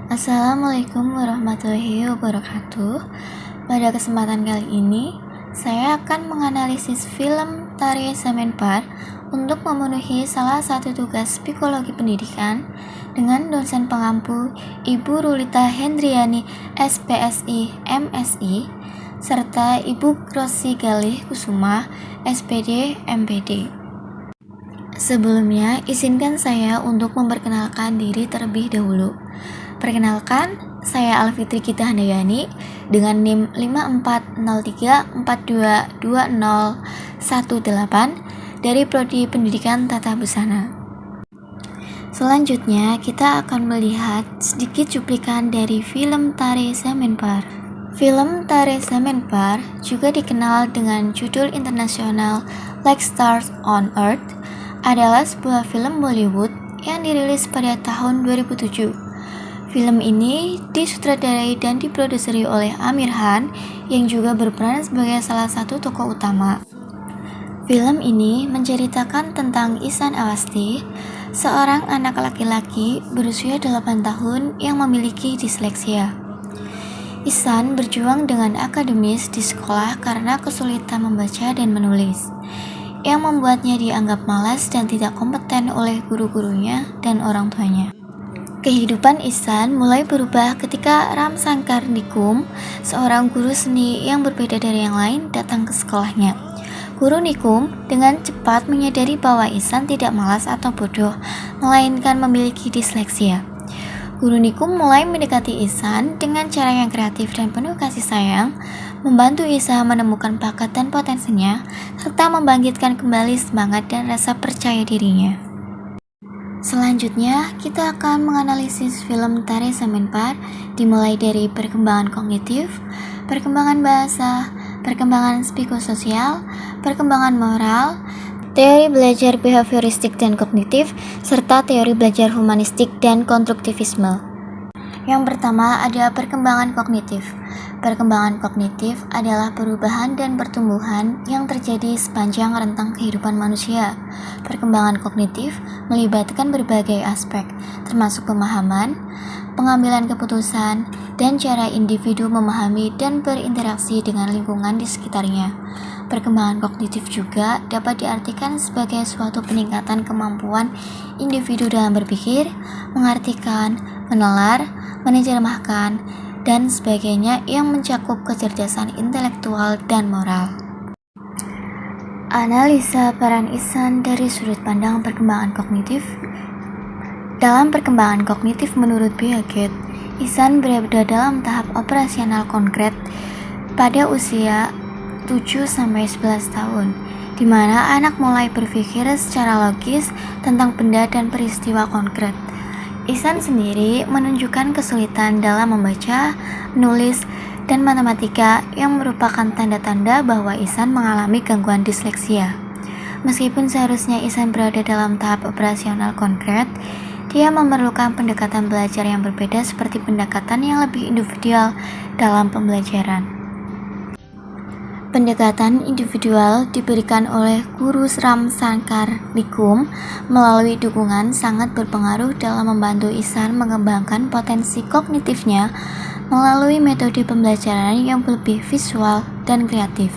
Assalamualaikum warahmatullahi wabarakatuh. Pada kesempatan kali ini, saya akan menganalisis film Tari Semenpar untuk memenuhi salah satu tugas psikologi pendidikan dengan dosen pengampu Ibu Rulita Hendriani SPSI MSI serta Ibu Rosi Galih Kusuma SPD MPD. Sebelumnya, izinkan saya untuk memperkenalkan diri terlebih dahulu. Perkenalkan, saya Alfitri Gita Handayani dengan NIM 5403422018 dari Prodi Pendidikan Tata Busana. Selanjutnya, kita akan melihat sedikit cuplikan dari film Tari Semenpar. Film Tari Semenpar juga dikenal dengan judul internasional Like Stars on Earth adalah sebuah film Bollywood yang dirilis pada tahun 2007. Film ini disutradarai dan diproduseri oleh Aamir Khan yang juga berperan sebagai salah satu tokoh utama. Film ini menceritakan tentang Ihsan Awasthi, seorang anak laki-laki berusia 8 tahun yang memiliki disleksia. Ihsan berjuang dengan akademis di sekolah karena kesulitan membaca dan menulis, yang membuatnya dianggap malas dan tidak kompeten oleh guru-gurunya dan orang tuanya. Kehidupan Ihsan mulai berubah ketika Ram Shankar Nikum, seorang guru seni yang berbeda dari yang lain, datang ke sekolahnya. Guru Nikum dengan cepat menyadari bahwa Ihsan tidak malas atau bodoh, melainkan memiliki disleksia. Guru Nikum mulai mendekati Ihsan dengan cara yang kreatif dan penuh kasih sayang, membantu Ihsan menemukan bakat dan potensinya, serta membangkitkan kembali semangat dan rasa percaya dirinya. Selanjutnya, kita akan menganalisis film Tari Semenpar dimulai dari perkembangan kognitif, perkembangan bahasa, perkembangan psikososial, perkembangan moral, teori belajar behavioristik dan kognitif, serta teori belajar humanistik dan konstruktivisme. Yang pertama ada perkembangan kognitif. Perkembangan kognitif adalah perubahan dan pertumbuhan yang terjadi sepanjang rentang kehidupan manusia. Perkembangan kognitif melibatkan berbagai aspek, termasuk pemahaman, pengambilan keputusan, dan cara individu memahami dan berinteraksi dengan lingkungan di sekitarnya. Perkembangan kognitif juga dapat diartikan sebagai suatu peningkatan kemampuan individu dalam berpikir, mengartikan, menalar, menerjemahkan, dan sebagainya yang mencakup kecerdasan intelektual dan moral. Analisa peran Ihsan dari sudut pandang perkembangan kognitif. Dalam perkembangan kognitif menurut Piaget, Ihsan berada dalam tahap operasional konkret pada usia 7-11 tahun, di mana anak mulai berpikir secara logis tentang benda dan peristiwa konkret. Ihsan sendiri menunjukkan kesulitan dalam membaca, menulis, dan matematika yang merupakan tanda-tanda bahwa Ihsan mengalami gangguan disleksia. Meskipun seharusnya Ihsan berada dalam tahap operasional konkret, dia memerlukan pendekatan belajar yang berbeda seperti pendekatan yang lebih individual dalam pembelajaran. Pendekatan individual diberikan oleh Guru Ram Shankar Nikum melalui dukungan sangat berpengaruh dalam membantu Ihsan mengembangkan potensi kognitifnya melalui metode pembelajaran yang lebih visual dan kreatif.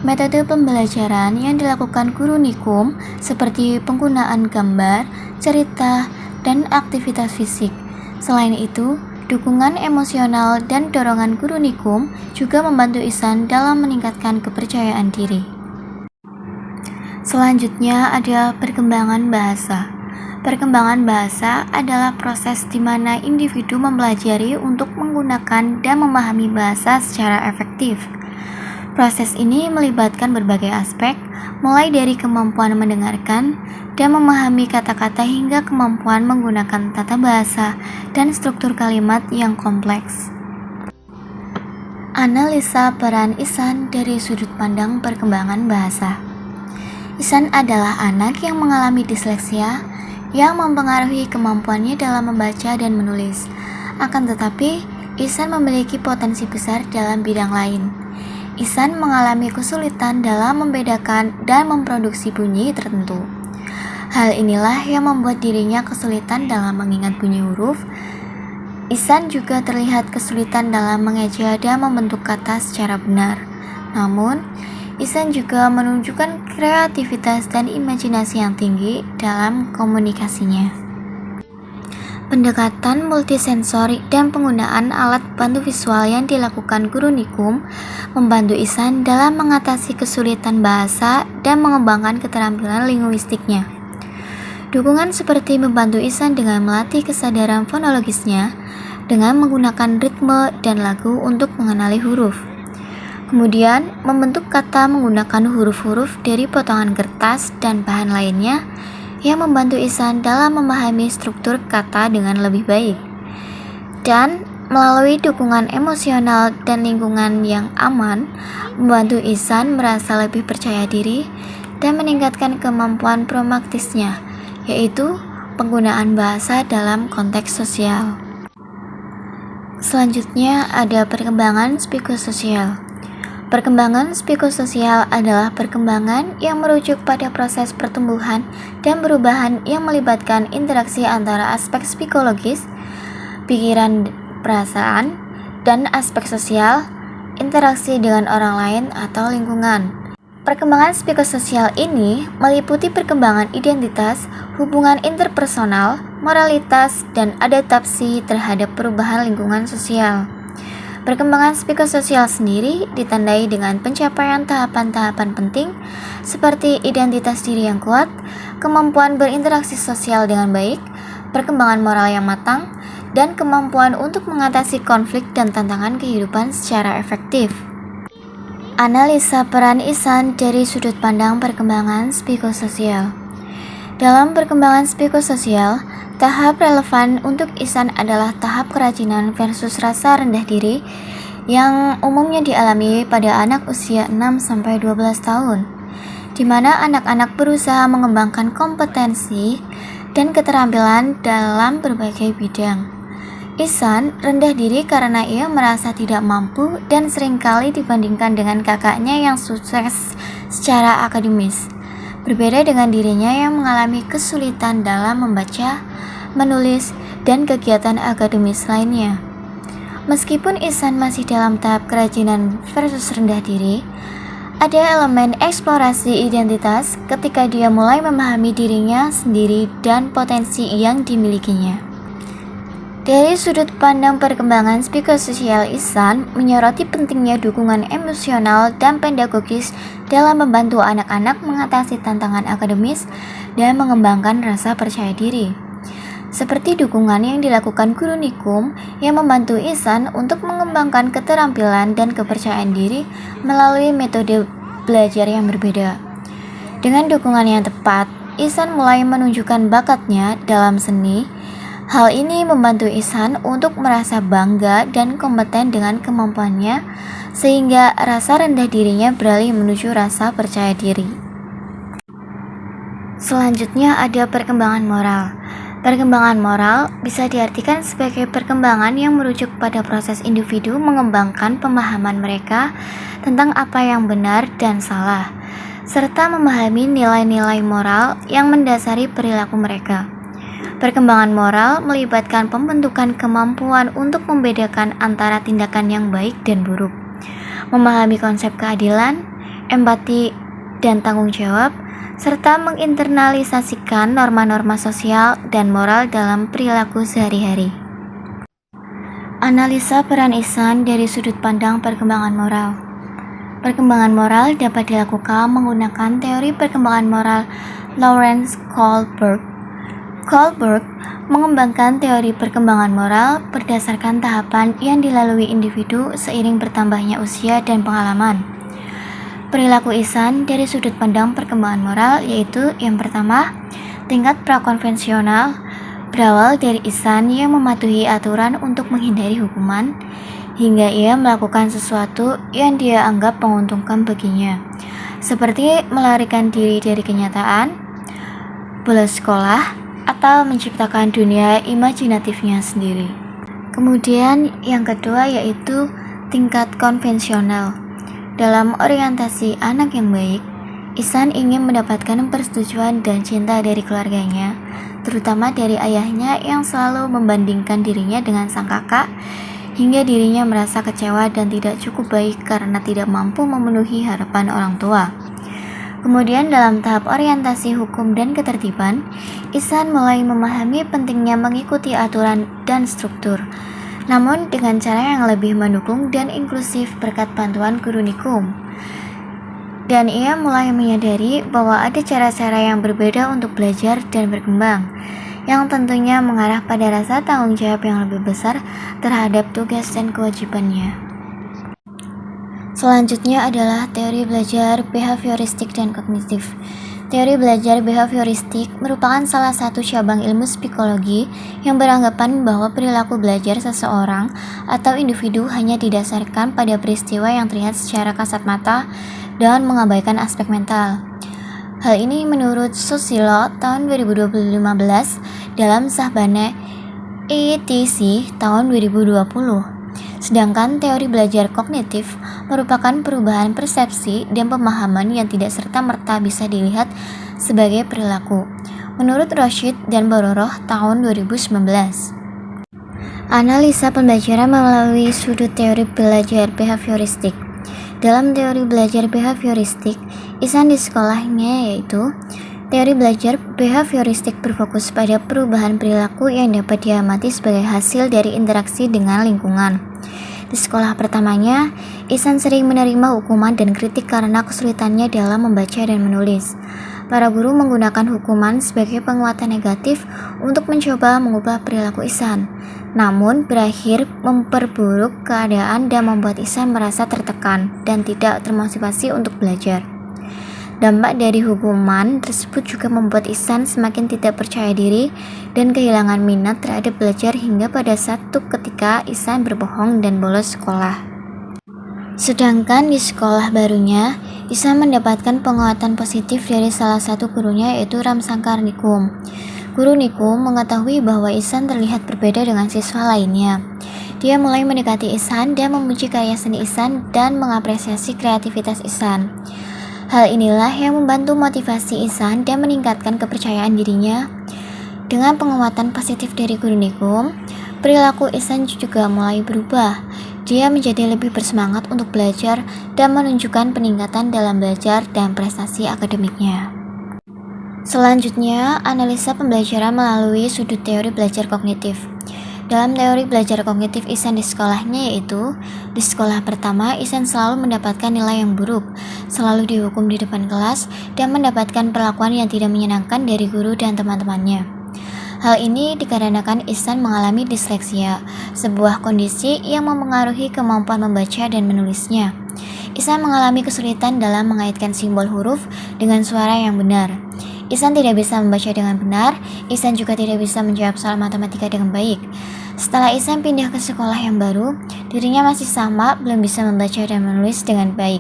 Metode pembelajaran yang dilakukan Guru Nikum seperti penggunaan gambar, cerita, dan aktivitas fisik. Selain itu, dukungan emosional dan dorongan Guru Nikum juga membantu Ihsan dalam meningkatkan kepercayaan diri. Selanjutnya ada perkembangan bahasa. Perkembangan bahasa adalah proses di mana individu mempelajari untuk menggunakan dan memahami bahasa secara efektif. Proses ini melibatkan berbagai aspek, mulai dari kemampuan mendengarkan dan memahami kata-kata hingga kemampuan menggunakan tata bahasa dan struktur kalimat yang kompleks. Analisa peran Ihsan dari sudut pandang perkembangan bahasa. Ihsan adalah anak yang mengalami disleksia yang mempengaruhi kemampuannya dalam membaca dan menulis. Akan tetapi, Ihsan memiliki potensi besar dalam bidang lain. Ihsan mengalami kesulitan dalam membedakan dan memproduksi bunyi tertentu. Hal inilah yang membuat dirinya kesulitan dalam mengingat bunyi huruf Ihsan juga terlihat kesulitan dalam mengeja dan membentuk kata secara benar. Namun, Ihsan juga menunjukkan kreativitas dan imajinasi yang tinggi dalam komunikasinya. Pendekatan multisensorik dan penggunaan alat bantu visual yang dilakukan guru Nikum membantu Ihsan dalam mengatasi kesulitan bahasa dan mengembangkan keterampilan linguistiknya. Dukungan seperti membantu Ihsan dengan melatih kesadaran fonologisnya dengan menggunakan ritme dan lagu untuk mengenali huruf. Kemudian, membentuk kata menggunakan huruf-huruf dari potongan kertas dan bahan lainnya yang membantu Ihsan dalam memahami struktur kata dengan lebih baik. Dan melalui dukungan emosional dan lingkungan yang aman, membantu Ihsan merasa lebih percaya diri dan meningkatkan kemampuan pragmatisnya, yaitu penggunaan bahasa dalam konteks sosial. Selanjutnya ada perkembangan psikososial. Perkembangan psikososial adalah perkembangan yang merujuk pada proses pertumbuhan dan perubahan yang melibatkan interaksi antara aspek psikologis, pikiran, perasaan, dan aspek sosial, interaksi dengan orang lain atau lingkungan. Perkembangan psikososial ini meliputi perkembangan identitas, hubungan interpersonal, moralitas, dan adaptasi terhadap perubahan lingkungan sosial. Perkembangan psikososial sendiri ditandai dengan pencapaian tahapan-tahapan penting seperti identitas diri yang kuat, kemampuan berinteraksi sosial dengan baik, perkembangan moral yang matang, dan kemampuan untuk mengatasi konflik dan tantangan kehidupan secara efektif. Analisa peran Ihsan dari sudut pandang perkembangan psikososial. Dalam perkembangan psikososial, tahap relevan untuk Ihsan adalah tahap kerajinan versus rasa rendah diri yang umumnya dialami pada anak usia 6-12 tahun, di mana anak-anak berusaha mengembangkan kompetensi dan keterampilan dalam berbagai bidang. Ihsan rendah diri karena ia merasa tidak mampu dan seringkali dibandingkan dengan kakaknya yang sukses secara akademis. Berbeda dengan dirinya yang mengalami kesulitan dalam membaca, menulis, dan kegiatan akademis lainnya. Meskipun Ihsan masih dalam tahap kerajinan versus rendah diri, ada elemen eksplorasi identitas ketika dia mulai memahami dirinya sendiri dan potensi yang dimilikinya. Dari sudut pandang perkembangan psikososial, Ihsan menyoroti pentingnya dukungan emosional dan pedagogis dalam membantu anak-anak mengatasi tantangan akademis dan mengembangkan rasa percaya diri. Seperti dukungan yang dilakukan guru Nikum yang membantu Ihsan untuk mengembangkan keterampilan dan kepercayaan diri melalui metode belajar yang berbeda. Dengan dukungan yang tepat, Ihsan mulai menunjukkan bakatnya dalam seni. Hal ini membantu Ihsan untuk merasa bangga dan kompeten dengan kemampuannya, sehingga rasa rendah dirinya beralih menuju rasa percaya diri. Selanjutnya ada perkembangan moral. Perkembangan moral bisa diartikan sebagai perkembangan yang merujuk pada proses individu mengembangkan pemahaman mereka tentang apa yang benar dan salah, serta memahami nilai-nilai moral yang mendasari perilaku mereka. Perkembangan moral melibatkan pembentukan kemampuan untuk membedakan antara tindakan yang baik dan buruk, memahami konsep keadilan, empati, dan tanggung jawab, serta menginternalisasikan norma-norma sosial dan moral dalam perilaku sehari-hari. Analisa peran Ihsan dari sudut pandang perkembangan moral. Perkembangan moral dapat dilakukan menggunakan teori perkembangan moral Lawrence Kohlberg. Kohlberg mengembangkan teori perkembangan moral berdasarkan tahapan yang dilalui individu seiring bertambahnya usia dan pengalaman. Perilaku Ihsan dari sudut pandang perkembangan moral yaitu yang pertama, tingkat prakonvensional berawal dari Ihsan yang mematuhi aturan untuk menghindari hukuman hingga ia melakukan sesuatu yang dia anggap menguntungkan baginya, seperti melarikan diri dari kenyataan, bolos sekolah, atau menciptakan dunia imajinatifnya sendiri. Kemudian yang kedua yaitu tingkat konvensional. Dalam orientasi anak yang baik, Ihsan ingin mendapatkan persetujuan dan cinta dari keluarganya, terutama dari ayahnya yang selalu membandingkan dirinya dengan sang kakak, hingga dirinya merasa kecewa dan tidak cukup baik karena tidak mampu memenuhi harapan orang tua. Kemudian dalam tahap orientasi hukum dan ketertiban, Ihsan mulai memahami pentingnya mengikuti aturan dan struktur, namun dengan cara yang lebih mendukung dan inklusif berkat bantuan guru Nikum. Dan ia mulai menyadari bahwa ada cara-cara yang berbeda untuk belajar dan berkembang, yang tentunya mengarah pada rasa tanggung jawab yang lebih besar terhadap tugas dan kewajibannya. Selanjutnya adalah teori belajar behavioristik dan kognitif. Teori belajar behavioristik merupakan salah satu cabang ilmu psikologi yang beranggapan bahwa perilaku belajar seseorang atau individu hanya didasarkan pada peristiwa yang terlihat secara kasat mata dan mengabaikan aspek mental. Hal ini menurut Susilo tahun 2015 dalam Sahbane ETC tahun 2020. Sedangkan teori belajar kognitif merupakan perubahan persepsi dan pemahaman yang tidak serta-merta bisa dilihat sebagai perilaku. Menurut Rashid dan Bororoh tahun 2019. Analisa pembelajaran melalui sudut teori belajar behavioristik. Dalam teori belajar behavioristik, Ihsan di sekolahnya yaitu teori belajar behavioristik berfokus pada perubahan perilaku yang dapat diamati sebagai hasil dari interaksi dengan lingkungan. Di sekolah pertamanya, Ihsan sering menerima hukuman dan kritik karena kesulitannya dalam membaca dan menulis. Para guru menggunakan hukuman sebagai penguatan negatif untuk mencoba mengubah perilaku Ihsan, namun berakhir memperburuk keadaan dan membuat Ihsan merasa tertekan dan tidak termotivasi untuk belajar. Dampak dari hukuman tersebut juga membuat Ihsan semakin tidak percaya diri dan kehilangan minat terhadap belajar hingga pada satu ketika Ihsan berbohong dan bolos sekolah. Sedangkan di sekolah barunya, Ihsan mendapatkan penguatan positif dari salah satu gurunya yaitu Ramsankar Nikum. Guru Nikum mengetahui bahwa Ihsan terlihat berbeda dengan siswa lainnya. Dia mulai mendekati Ihsan dan memuji karya seni Ihsan dan mengapresiasi kreativitas Ihsan. Hal inilah yang membantu motivasi Ihsan dan meningkatkan kepercayaan dirinya. Dengan penguatan positif dari guru Nikum, perilaku Ihsan juga mulai berubah. Dia menjadi lebih bersemangat untuk belajar dan menunjukkan peningkatan dalam belajar dan prestasi akademiknya. Selanjutnya, analisa pembelajaran melalui sudut teori belajar kognitif. Dalam teori belajar kognitif Ihsan di sekolahnya yaitu, di sekolah pertama Ihsan selalu mendapatkan nilai yang buruk, selalu dihukum di depan kelas, dan mendapatkan perlakuan yang tidak menyenangkan dari guru dan teman-temannya. Hal ini dikarenakan Ihsan mengalami disleksia, sebuah kondisi yang memengaruhi kemampuan membaca dan menulisnya. Ihsan mengalami kesulitan dalam mengaitkan simbol huruf dengan suara yang benar. Ihsan tidak bisa membaca dengan benar, Ihsan juga tidak bisa menjawab soal matematika dengan baik. Setelah Ihsan pindah ke sekolah yang baru, dirinya masih sama, belum bisa membaca dan menulis dengan baik.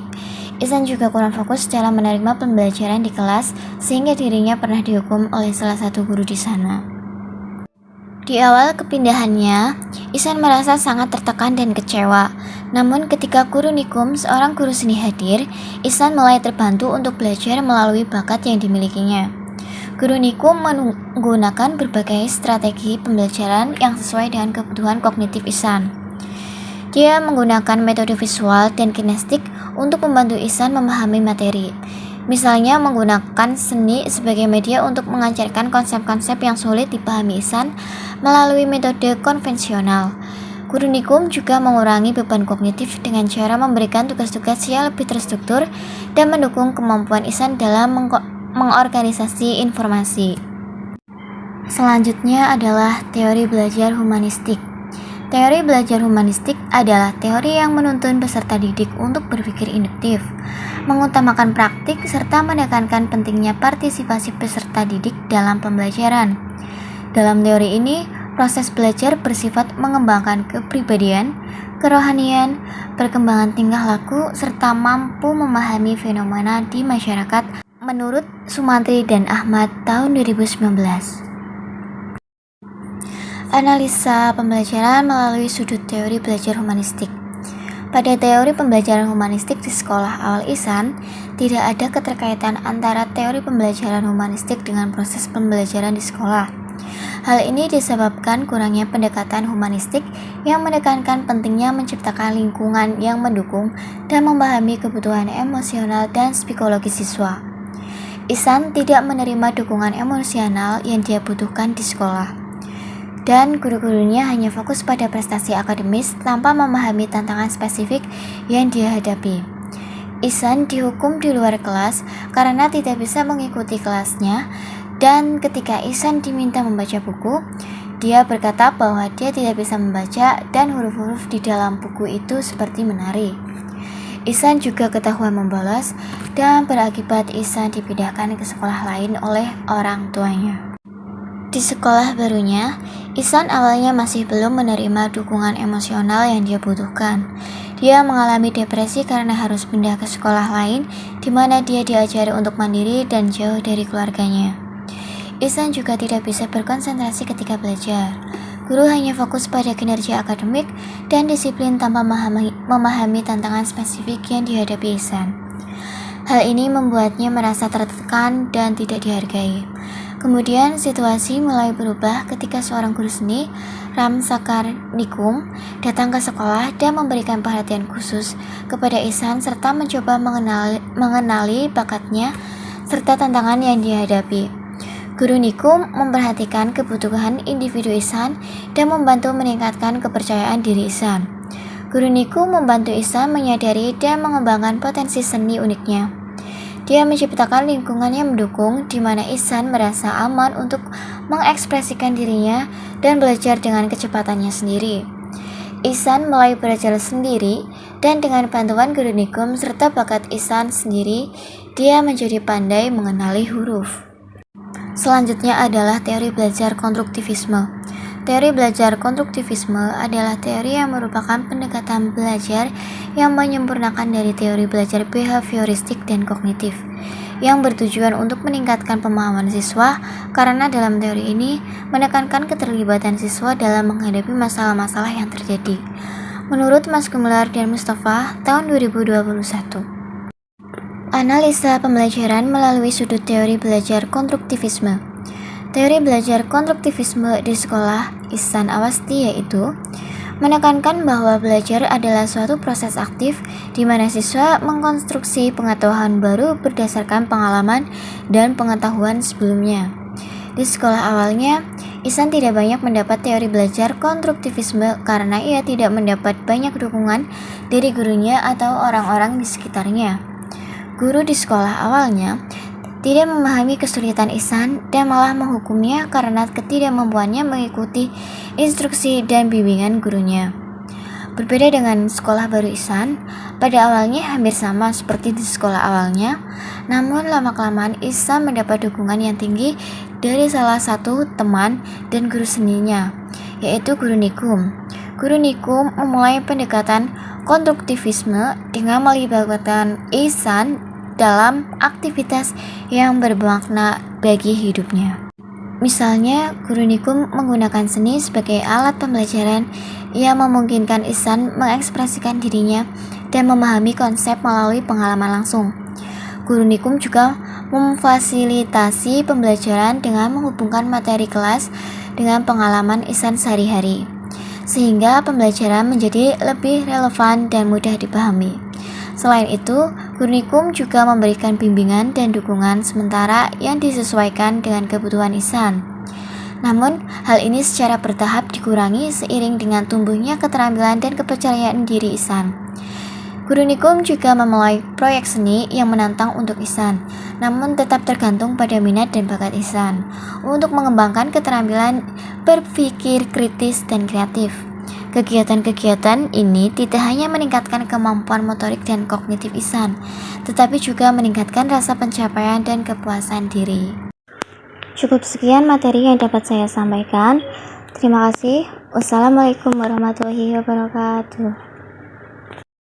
Ihsan juga kurang fokus dalam menerima pembelajaran di kelas, sehingga dirinya pernah dihukum oleh salah satu guru di sana. Di awal kepindahannya, Ihsan merasa sangat tertekan dan kecewa. Namun ketika guru Nikum, seorang guru seni hadir, Ihsan mulai terbantu untuk belajar melalui bakat yang dimilikinya. Guru Nikum menggunakan berbagai strategi pembelajaran yang sesuai dengan kebutuhan kognitif Ihsan. Dia menggunakan metode visual dan kinestik untuk membantu Ihsan memahami materi. Misalnya menggunakan seni sebagai media untuk mengajarkan konsep-konsep yang sulit dipahami Ihsan melalui metode konvensional. Guru Nikum juga mengurangi beban kognitif dengan cara memberikan tugas-tugas yang lebih terstruktur dan mendukung kemampuan Ihsan dalam mengorganisasi informasi. Selanjutnya adalah teori belajar humanistik. Teori belajar humanistik adalah teori yang menuntun peserta didik untuk berpikir induktif, mengutamakan praktik, serta menekankan pentingnya partisipasi peserta didik dalam pembelajaran. Dalam teori ini, proses belajar bersifat mengembangkan kepribadian, kerohanian, perkembangan tingkah laku, serta mampu memahami fenomena di masyarakat menurut Sumantri dan Ahmad tahun 2019. Analisa pembelajaran melalui sudut teori belajar humanistik. Pada teori pembelajaran humanistik di sekolah awal Ihsan, tidak ada keterkaitan antara teori pembelajaran humanistik dengan proses pembelajaran di sekolah. Hal ini disebabkan kurangnya pendekatan humanistik yang menekankan pentingnya menciptakan lingkungan yang mendukung dan memahami kebutuhan emosional dan psikologis siswa. Ihsan tidak menerima dukungan emosional yang dia butuhkan di sekolah, dan guru-gurunya hanya fokus pada prestasi akademis tanpa memahami tantangan spesifik yang dia hadapi. Ihsan dihukum di luar kelas karena tidak bisa mengikuti kelasnya, dan ketika Ihsan diminta membaca buku, dia berkata bahwa dia tidak bisa membaca dan huruf-huruf di dalam buku itu seperti menari. Ihsan juga ketahuan membolos dan berakibat Ihsan dipindahkan ke sekolah lain oleh orang tuanya. Di sekolah barunya, Ihsan awalnya masih belum menerima dukungan emosional yang dia butuhkan. Dia mengalami depresi karena harus pindah ke sekolah lain di mana dia diajari untuk mandiri dan jauh dari keluarganya. Ihsan juga tidak bisa berkonsentrasi ketika belajar. Guru hanya fokus pada kinerja akademik dan disiplin tanpa memahami tantangan spesifik yang dihadapi Ihsan. Hal ini membuatnya merasa tertekan dan tidak dihargai. Kemudian situasi mulai berubah ketika seorang guru seni, Ram Sakarnikum, datang ke sekolah dan memberikan perhatian khusus kepada Ihsan serta mencoba mengenali bakatnya serta tantangan yang dihadapi. Guru Nikum memperhatikan kebutuhan individu Ihsan dan membantu meningkatkan kepercayaan diri Ihsan. Guru Nikum membantu Ihsan menyadari dan mengembangkan potensi seni uniknya. Dia menciptakan lingkungan yang mendukung di mana Ihsan merasa aman untuk mengekspresikan dirinya dan belajar dengan kecepatannya sendiri. Ihsan mulai belajar sendiri dan dengan bantuan Guru Nikum serta bakat Ihsan sendiri, dia menjadi pandai mengenali huruf. Selanjutnya adalah teori belajar konstruktivisme. Teori belajar konstruktivisme adalah teori yang merupakan pendekatan belajar yang menyempurnakan dari teori belajar behavioristik dan kognitif, yang bertujuan untuk meningkatkan pemahaman siswa karena dalam teori ini menekankan keterlibatan siswa dalam menghadapi masalah-masalah yang terjadi. Menurut Mas Gumelar dan Mustafa, tahun 2021. Analisa pembelajaran melalui sudut teori belajar konstruktivisme. Teori belajar konstruktivisme di sekolah Ihsan Awasti yaitu menekankan bahwa belajar adalah suatu proses aktif di mana siswa mengkonstruksi pengetahuan baru berdasarkan pengalaman dan pengetahuan sebelumnya. Di sekolah awalnya, Ihsan tidak banyak mendapat teori belajar konstruktivisme karena ia tidak mendapat banyak dukungan dari gurunya atau orang-orang di sekitarnya. Guru di sekolah awalnya tidak memahami kesulitan Ihsan dan malah menghukumnya karena ketidakmampuannya mengikuti instruksi dan bimbingan gurunya. Berbeda dengan sekolah baru Ihsan, pada awalnya hampir sama seperti di sekolah awalnya, namun lama-kelamaan Ihsan mendapat dukungan yang tinggi dari salah satu teman dan guru seninya, yaitu Guru Nikum. Guru Nikum memulai pendekatan konstruktivisme dengan melibatkan Ihsan dalam aktivitas yang bermakna bagi hidupnya. Misalnya, Guru Nikum menggunakan seni sebagai alat pembelajaran yang memungkinkan Ihsan mengekspresikan dirinya dan memahami konsep melalui pengalaman langsung. Guru Nikum juga memfasilitasi pembelajaran dengan menghubungkan materi kelas dengan pengalaman Ihsan sehari-hari, sehingga pembelajaran menjadi lebih relevan dan mudah dipahami. Selain itu, Guru Nikum juga memberikan bimbingan dan dukungan sementara yang disesuaikan dengan kebutuhan Ihsan. Namun, hal ini secara bertahap dikurangi seiring dengan tumbuhnya keterampilan dan kepercayaan diri Ihsan. Guru Nikum juga memulai proyek seni yang menantang untuk Ihsan, namun tetap tergantung pada minat dan bakat Ihsan untuk mengembangkan keterampilan berpikir kritis dan kreatif. Kegiatan-kegiatan ini tidak hanya meningkatkan kemampuan motorik dan kognitif Ihsan, tetapi juga meningkatkan rasa pencapaian dan kepuasan diri. Cukup sekian materi yang dapat saya sampaikan. Terima kasih. Wassalamualaikum warahmatullahi wabarakatuh.